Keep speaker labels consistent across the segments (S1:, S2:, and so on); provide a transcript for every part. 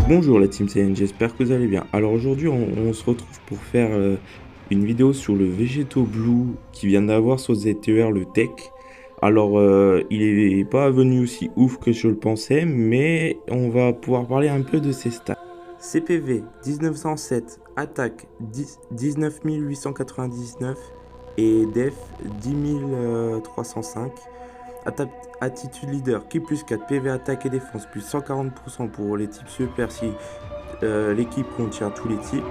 S1: Bonjour la Team Saiyan, j'espère que vous allez bien. Alors aujourd'hui on se retrouve pour faire une vidéo sur le Végéto Blue qui vient d'avoir sur ZTER le tech. Alors il est pas venu aussi ouf que je le pensais, mais on va pouvoir parler un peu de ses stats. CPV 1907, attaque 19 899 et def 10 305. Attitude leader, qui plus 4, PV attaque et défense, plus 140% pour les types super si l'équipe contient tous les types.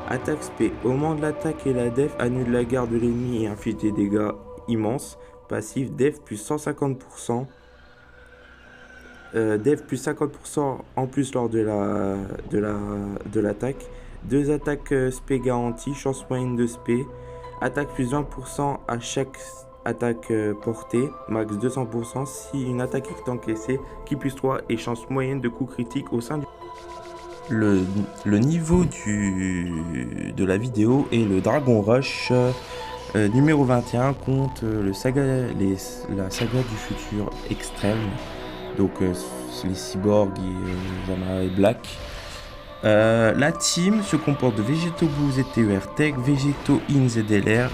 S1: Attaque SP, au moment de l'attaque et la def, annule la garde de l'ennemi et inflige des dégâts immenses. Passif, def plus 150%. Def plus 50% en plus lors de l'attaque. Deux attaques SP garanties, chance moyenne de SP. Attaque plus 20% à chaque attaque portée, max 200% si une attaque est encaissée, qui plus 3 et chance moyenne de coup critique au sein du... Le niveau de la vidéo est le Dragon Rush numéro 21 contre la saga du futur extrême. Donc les cyborgs et Zama et Black. La team se comporte de Végéto Blue ZTER Tech, Végéto In ZLR,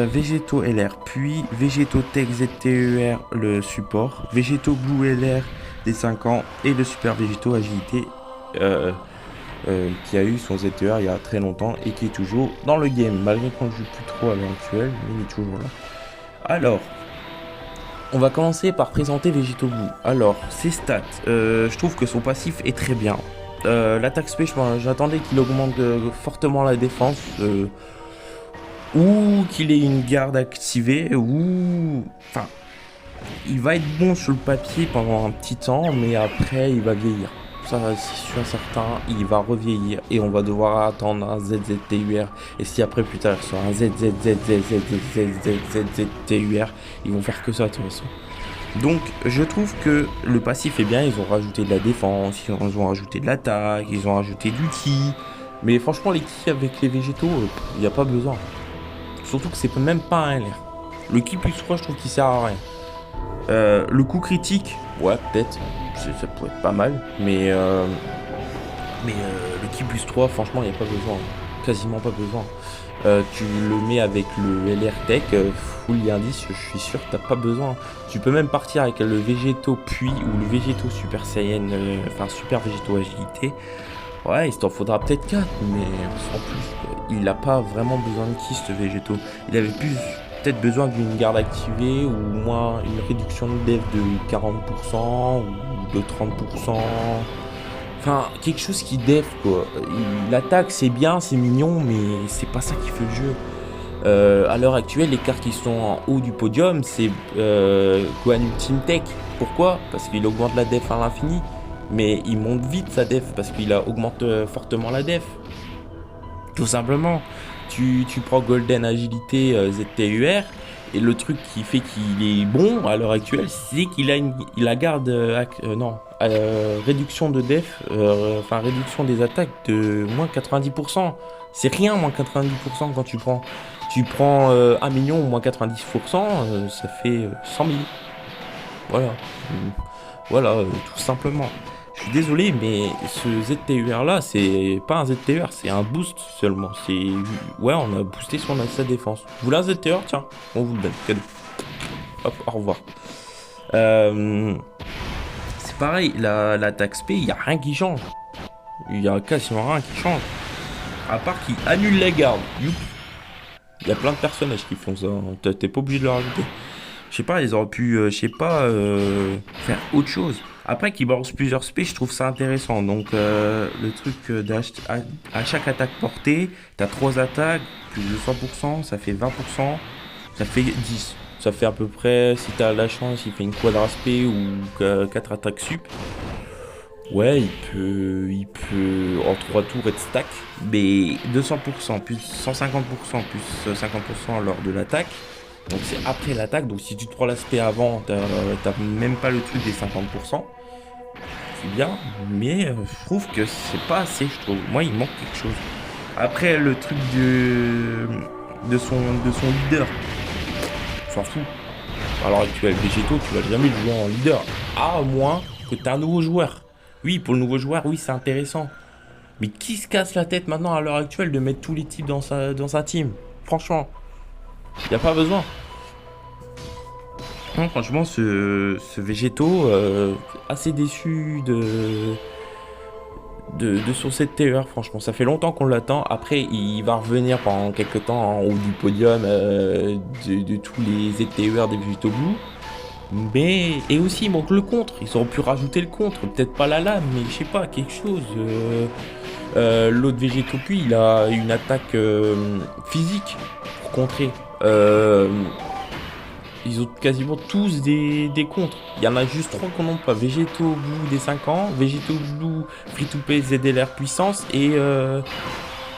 S1: Végéto LR puis Végéto Tech ZTER le support, Végéto Blue LR des 5 ans et le Super Végéto Agilité qui a eu son ZTER il y a très longtemps et qui est toujours dans le game, malgré qu'on ne joue plus trop à l'heure actuelle, mais il est toujours là. Alors, on va commencer par présenter Végéto Blue. Alors, ses stats, je trouve que son passif est très bien. L'attaque spé, j'attendais qu'il augmente fortement la défense, ou qu'il ait une garde activée, ou... Enfin, il va être bon sur le papier pendant un petit temps, mais après, il va vieillir. Ça, c'est sûr et certain, il va revieillir, et on va devoir attendre un ZZTUR, et si après, plus tard, sur un ZZZZZZZZZTUR, ils vont faire que ça, de toute façon. Donc je trouve que le passif est bien, ils ont rajouté de la défense, ils ont rajouté de l'attaque, ils ont rajouté du ki. Mais franchement les ki avec les végétaux, il n'y a pas besoin. Surtout que c'est même pas un LR. Le ki plus 3 je trouve qu'il sert à rien. Le coup critique, ouais peut-être, ça pourrait être pas mal. Mais le ki plus 3 franchement il n'y a pas besoin. Quasiment pas besoin. Tu le mets avec le LR Tech, full indice, je suis sûr que t'as pas besoin. Tu peux même partir avec le Végéto Puits ou le Végéto Super Saiyan, enfin Super Végéto Agilité. Ouais, il t'en faudra peut-être 4, mais en plus, il a pas vraiment besoin de ki ce Végéto. Il avait peut-être besoin d'une garde activée ou moins une réduction de def de 40% ou de 30%. Enfin, quelque chose qui def quoi. L'attaque c'est bien, c'est mignon, mais c'est pas ça qui fait le jeu. À l'heure actuelle, les cartes qui sont en haut du podium, c'est Gohan Ultimate Tech. Pourquoi? Parce qu'il augmente la def à l'infini. Mais il monte vite sa def parce qu'il augmente fortement la def. Tout simplement. Tu prends Golden Agilité ZTUR. Et le truc qui fait qu'il est bon à l'heure actuelle, c'est qu'il a réduction de def, enfin réduction des attaques de moins 90%. C'est rien, moins 90% quand tu prends. Tu prends 1 million moins 90%, ça fait 100 000. Voilà. Voilà, tout simplement. Je suis désolé, mais ce ZTUR là, c'est pas un ZTUR, c'est un boost seulement. Ouais, on a boosté sa défense. Vous voulez un ZTUR? Tiens, on vous le donne. Cadeau. Hop, au revoir. C'est pareil, l'attaque SP, il n'y a rien qui change. Il y a quasiment rien qui change. À part qu'il annule la garde. Youp. Il y a plein de personnages qui font ça. T'es pas obligé de le rajouter. Je sais pas, ils auraient pu, faire autre chose. Après qu'ils balancent plusieurs spé, je trouve ça intéressant. Donc le truc à chaque attaque portée, t'as 3 attaques, plus de 100%, ça fait 20%, ça fait 10. Ça fait à peu près, si t'as la chance, il fait une quadra spé ou 4 attaques sup. Ouais, il peut en 3 tours être stack, mais 200%, plus 150%, plus 50% lors de l'attaque. Donc c'est après l'attaque, donc si tu te prends l'aspect avant, t'as même pas le truc des 50%. C'est bien, mais je trouve que c'est pas assez, je trouve. Moi, il manque quelque chose. Après, le truc de son leader, on s'en fout. À l'heure actuelle, Végéto, tu vas jamais le jouer en leader, à moins que t'as un nouveau joueur. Oui, pour le nouveau joueur, oui, c'est intéressant. Mais qui se casse la tête maintenant à l'heure actuelle de mettre tous les types dans sa team? Franchement, il n'y a pas besoin. Non, franchement, ce Végéto, assez déçu de son ZTER, franchement. Ça fait longtemps qu'on l'attend. Après, il va revenir pendant quelques temps en haut du podium de tous les ZTER des Végéto Blue. Mais, et aussi, il manque le contre. Ils auraient pu rajouter le contre. Peut-être pas la lame, mais je sais pas, quelque chose. L'autre Végéto Puits, il a une attaque physique pour contrer. Ils ont quasiment tous des contres. Il y en a juste 3 qu'on n'a pas. Végéto Blue des 5 ans, Végéto Blue Free to Play ZLR puissance et lui.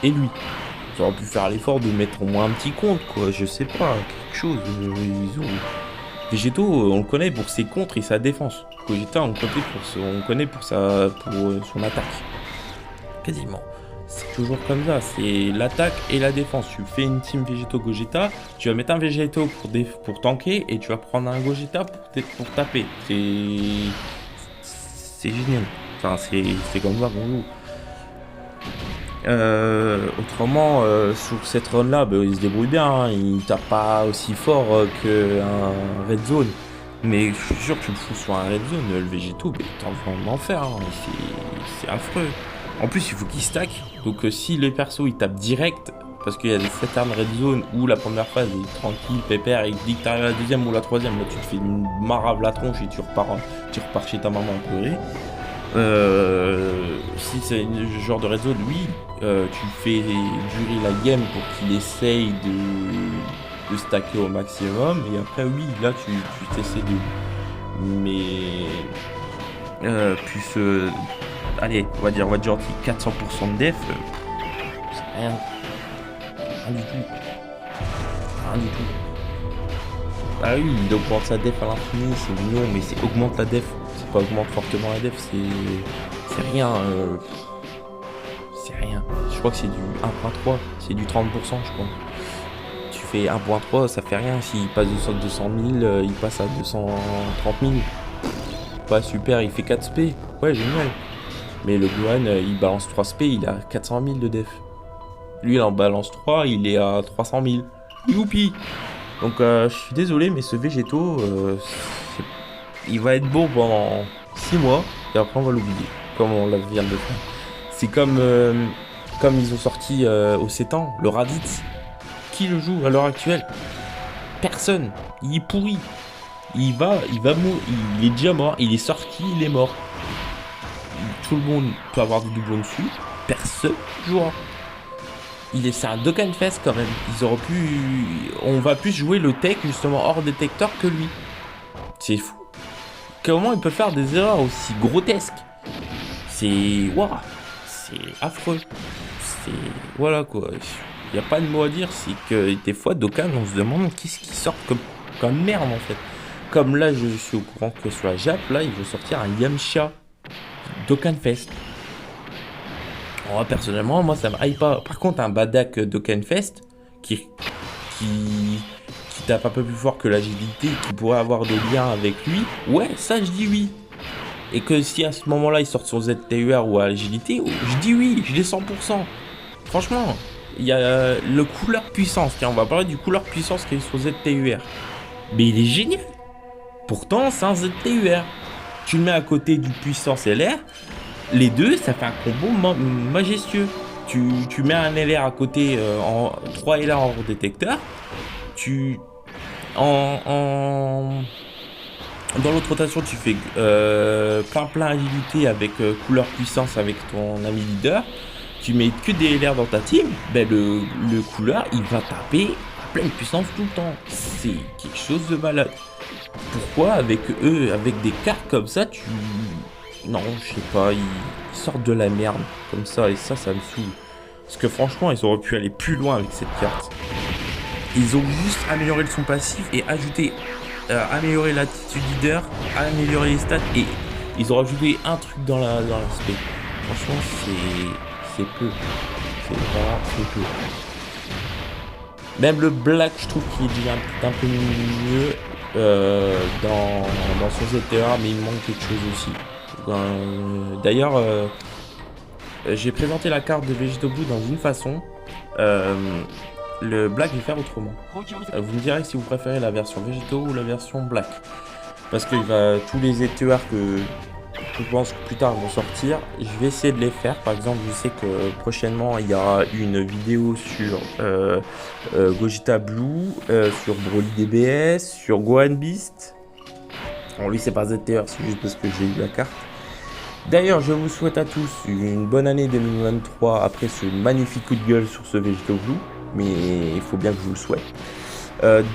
S1: Ils auraient pu faire l'effort de mettre au moins un petit compte, quoi. Je sais pas, quelque chose. Ils ont... Végéto, on le connaît pour ses contres et sa défense. Gogeta, on le connaît pour son attaque. Quasiment. C'est toujours comme ça, c'est l'attaque et la défense. Tu fais une team Végéto Gogeta, tu vas mettre un Végéto pour tanker et tu vas prendre un Gogeta pour taper. C'est génial. Enfin, c'est comme ça qu'on joue. Autrement, sur cette run là, il se débrouille bien. Hein. Il tape pas aussi fort qu'un Red Zone. Mais je suis sûr que tu le fous sur un Red Zone, le Végéto, t'es en train d'en faire. Hein. C'est affreux. En plus, il faut qu'il stack. Donc, si les persos ils tapent direct, parce qu'il y a des 7 armes Red Zone où la première phase est tranquille, pépère, et dès que t'arrives à la deuxième ou la troisième, là tu te fais une marave la tronche et tu repars chez ta maman en pleurer. Si c'est le genre de Red Zone, oui, tu fais durer la game pour qu'il essaye de stacker au maximum. Et après, oui, là tu t'essaies de. Mais. Allez, on va dire 400% de def, c'est rien. Rien du tout. Rien du tout. Ah oui, il augmente sa def à l'infini, c'est mignon, mais c'est augmente la def. C'est pas augmente fortement la def, c'est rien. C'est rien. Je crois que c'est du 1.3, c'est du 30%, je crois. Tu fais 1.3, ça fait rien. S'il passe de 200 000, il passe à 230 000. Ouais, super, il fait 4 SP. Ouais, génial. Mais le Gohan, il balance 3 SP, il a 400 000 de def. Lui, il en balance 3, il est à 300 000. Youpi! Donc, je suis désolé, mais ce Végéto, il va être beau pendant 6 mois, et après, on va l'oublier, comme on vient de le faire. C'est comme ils ont sorti au 7 ans, le Raditz. Qui le joue à l'heure actuelle? Personne. Il est pourri. Il va mourir. Il est déjà mort. Il est sorti, il est mort. Tout le monde peut avoir des doublons dessus. Personne jouera. C'est un Dokkan Fest quand même. Ils auraient pu. On va plus jouer le tech justement hors détecteur que lui. C'est fou. Comment il peut faire des erreurs aussi grotesques? C'est. Waouh. C'est affreux. C'est. Voilà quoi. Il n'y a pas de mot à dire. C'est que des fois, Dokkan, on se demande qu'est-ce qui sort comme merde en fait. Comme là, je suis au courant que sur la Jap, là, il veut sortir un Yamcha Dokkan Fest. Moi, personnellement, moi, ça me hype pas. Par contre, un Badak Dokkan Fest qui tape un peu plus fort que l'agilité, qui pourrait avoir des liens avec lui, ouais, ça, je dis oui. Et que si à ce moment-là, il sort sur ZTUR ou à l'agilité, je dis oui, je l'ai 100%. Franchement, il y a le couleur puissance. Tiens, on va parler du couleur puissance qui est sur ZTUR. Mais il est génial. Pourtant, c'est un ZTUR. Tu le mets à côté du puissance LR. Les deux, ça fait un combo majestueux. Tu mets un LR à côté, en 3 LR en détecteur. Dans l'autre rotation, tu fais plein agilité avec couleur puissance avec ton ami leader. Tu mets que des LR dans ta team. Ben le couleur, il va taper à pleine puissance tout le temps. C'est quelque chose de malade. Pourquoi avec eux, avec des cartes comme ça, non, je sais pas, ils sortent de la merde comme ça et ça me saoule. Parce que franchement, ils auraient pu aller plus loin avec cette carte. Ils ont juste amélioré le son passif et amélioré l'attitude leader, amélioré les stats et ils ont rajouté un truc dans l'aspect. Franchement, c'est peu. C'est vraiment peu. Même le Black, je trouve qu'il est déjà un peu mieux dans son ZTR, mais il manque quelque chose aussi. D'ailleurs, j'ai présenté la carte de Vegeto Blue dans une façon. Le Black, je vais faire autrement. Vous me direz si vous préférez la version Vegeto ou la version Black. Parce que tous les ETR que je pense que plus tard vont sortir, je vais essayer de les faire. Par exemple, je sais que prochainement il y aura une vidéo sur Gogeta Blue, sur Broly DBS, sur Gohan Beast. Bon, lui c'est pas ZTR, c'est juste parce que j'ai eu la carte. D'ailleurs, je vous souhaite à tous une bonne année 2023 après ce magnifique coup de gueule sur ce Vegeto Blue, mais il faut bien que je vous le souhaite.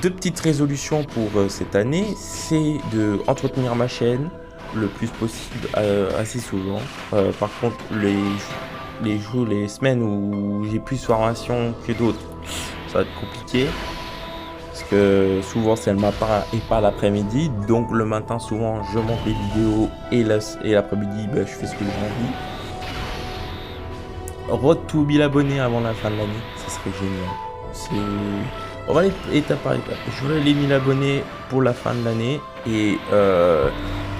S1: Deux petites résolutions pour cette année, c'est de entretenir ma chaîne le plus possible, assez souvent. Par contre, les semaines où j'ai plus de formation que d'autres, ça va être compliqué. Parce que souvent c'est le matin et pas l'après-midi. Donc le matin, souvent, je monte les vidéos et l'après-midi, je fais ce que j'ai envie. Road to 1000 abonnés avant la fin de l'année, ça serait génial. On va aller étape par étape. Je veux les 1000 abonnés pour la fin de l'année et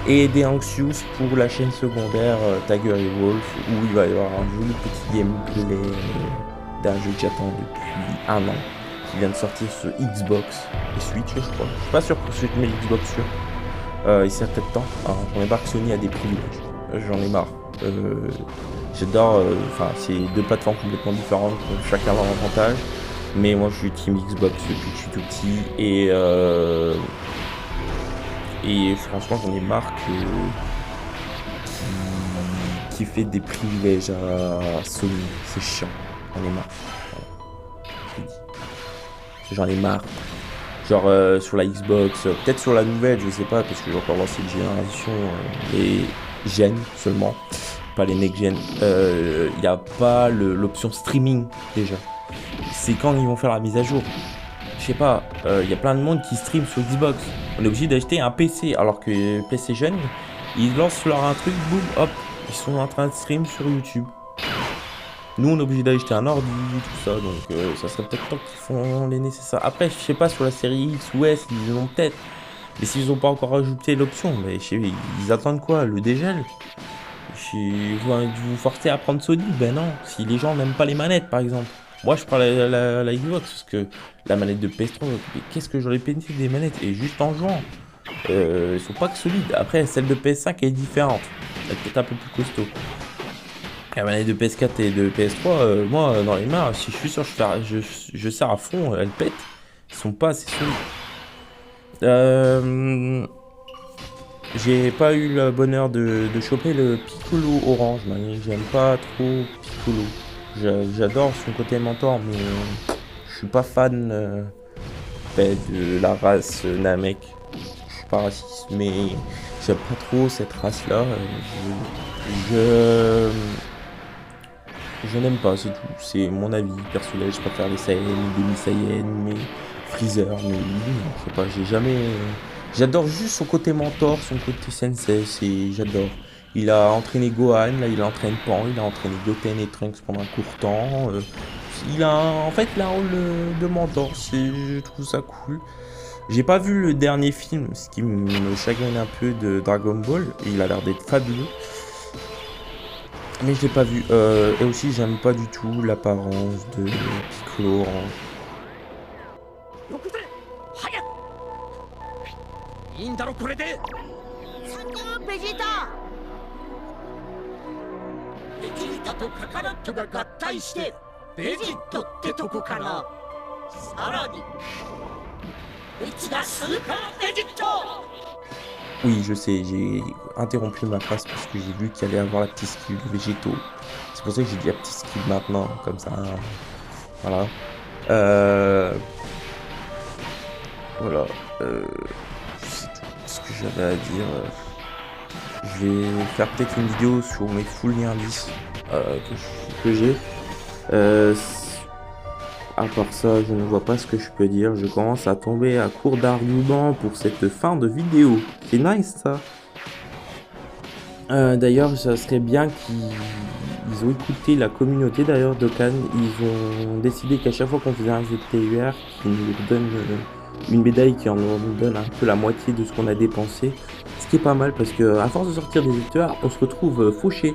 S1: aider Anxious pour la chaîne secondaire Tiger et Wolf, où il va y avoir un joli petit gameplay d'un jeu que j'attends depuis un an, qui vient de sortir sur Xbox et Switch, je crois. Je suis pas sûr pour Switch, mais Xbox sûr. Il sert peut-être temps. J'en ai marre que Sony a des privilèges. J'en ai marre. J'adore. C'est deux plateformes complètement différentes, chacun a leur avantage. Mais moi je suis team Xbox depuis que je suis tout petit et franchement j'en ai marre qui fait des privilèges à Sony, c'est chiant, j'en ai marre. Voilà. J'en ai marre. Genre sur la Xbox, peut-être sur la nouvelle, je sais pas, parce que j'ai encore lancé une génération, les gen seulement, pas les next gen. Il n'y a pas l'option streaming déjà. C'est quand ils vont faire la mise à jour. Je sais pas, il y a plein de monde qui stream sur Xbox. On est obligé d'acheter un PC, alors que PlayStation, ils lancent leur un truc, boum, hop, ils sont en train de stream sur YouTube. Nous, on est obligé d'acheter un ordi, tout ça, donc ça serait peut-être temps qu'ils font les nécessaires. Après, je sais pas, sur la série X ou S, ils l'ont peut-être. Mais s'ils ont pas encore rajouté l'option, mais je sais, ils attendent quoi? Le dégel? Vous forcez à prendre Sony? Ben non, si les gens n'aiment pas les manettes, par exemple. Moi, je parle à la Xbox, parce que la manette de PS3, qu'est-ce que j'aurais pété des manettes? Et juste en jouant. Ils sont pas que solides. Après, celle de PS5 est différente. Elle est peut-être un peu plus costaud. La manette de PS4 et de PS3, moi, dans les mains, si je suis sûr, je sers à fond, elles pètent. Ils sont pas assez solides. J'ai pas eu le bonheur de choper le Piccolo orange. J'aime pas trop Piccolo. J'adore son côté mentor, mais je suis pas fan de la race Namek. Je suis pas raciste, mais j'aime pas trop cette race-là. Je n'aime pas, c'est tout. C'est mon avis personnel. Je préfère les Saiyans, demi-Saiyans, mais Freezer, mais je sais pas, j'ai jamais. J'adore juste son côté mentor, son côté sensei, j'adore. Il a entraîné Gohan, là il entraîne Pan, il a entraîné Goten et Trunks pendant un court temps. En fait, il a un rôle de mentor, je trouve ça cool. J'ai pas vu le dernier film, ce qui me chagrine un peu de Dragon Ball. Il a l'air d'être fabuleux. Mais je l'ai pas vu. Et aussi, j'aime pas du tout l'apparence de Piccolo orange. Oui, je sais, j'ai interrompu ma phrase parce que j'ai vu qu'il allait avoir la petite skill de végétaux. C'est pour ça que j'ai dit la petite skill maintenant, comme ça. Voilà. Voilà. C'est tout ce que j'avais à dire. Je vais faire peut-être une vidéo sur mes full indices que j'ai. À part ça, je ne vois pas ce que je peux dire. Je commence à tomber à court d'arguments pour cette fin de vidéo. C'est nice ça. D'ailleurs, ça serait bien qu'ils ont écouté la communauté d'ailleurs d'Okan. Ils ont décidé qu'à chaque fois qu'on faisait un ZTUR, qu'ils nous donnent une médaille qui en nous donne un peu la moitié de ce qu'on a dépensé. Ce qui est pas mal parce que à force de sortir des ZTER, on se retrouve fauché.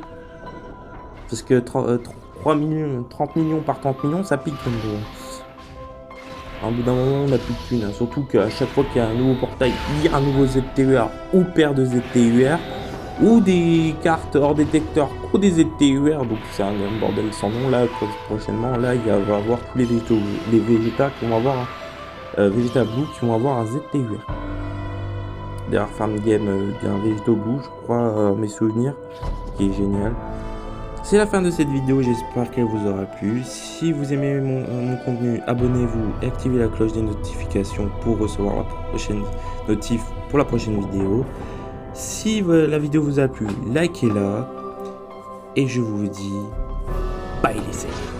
S1: Parce que 30 millions par 30 millions, ça pique comme jeu. À bout d'un moment, on n'a plus de thunes. Hein. Surtout qu'à chaque fois qu'il y a un nouveau portail, il y a un nouveau ZTER ou paire de ZTER ou des cartes hors détecteur ou des ZTER. Donc c'est un bordel sans nom. Là, prochainement, là, il va y avoir tous les Vegeta qui vont avoir Vegeta Blue qui vont avoir un ZTER. D'ailleurs, Farm Game, il y a un Vegeta Blue, je crois, mes souvenirs, qui est génial. C'est la fin de cette vidéo, j'espère qu'elle vous aura plu. Si vous aimez mon contenu, abonnez-vous et activez la cloche des notifications pour recevoir la prochaine notif pour la prochaine vidéo. Si la vidéo vous a plu, likez-la. Et je vous dis bye les amis.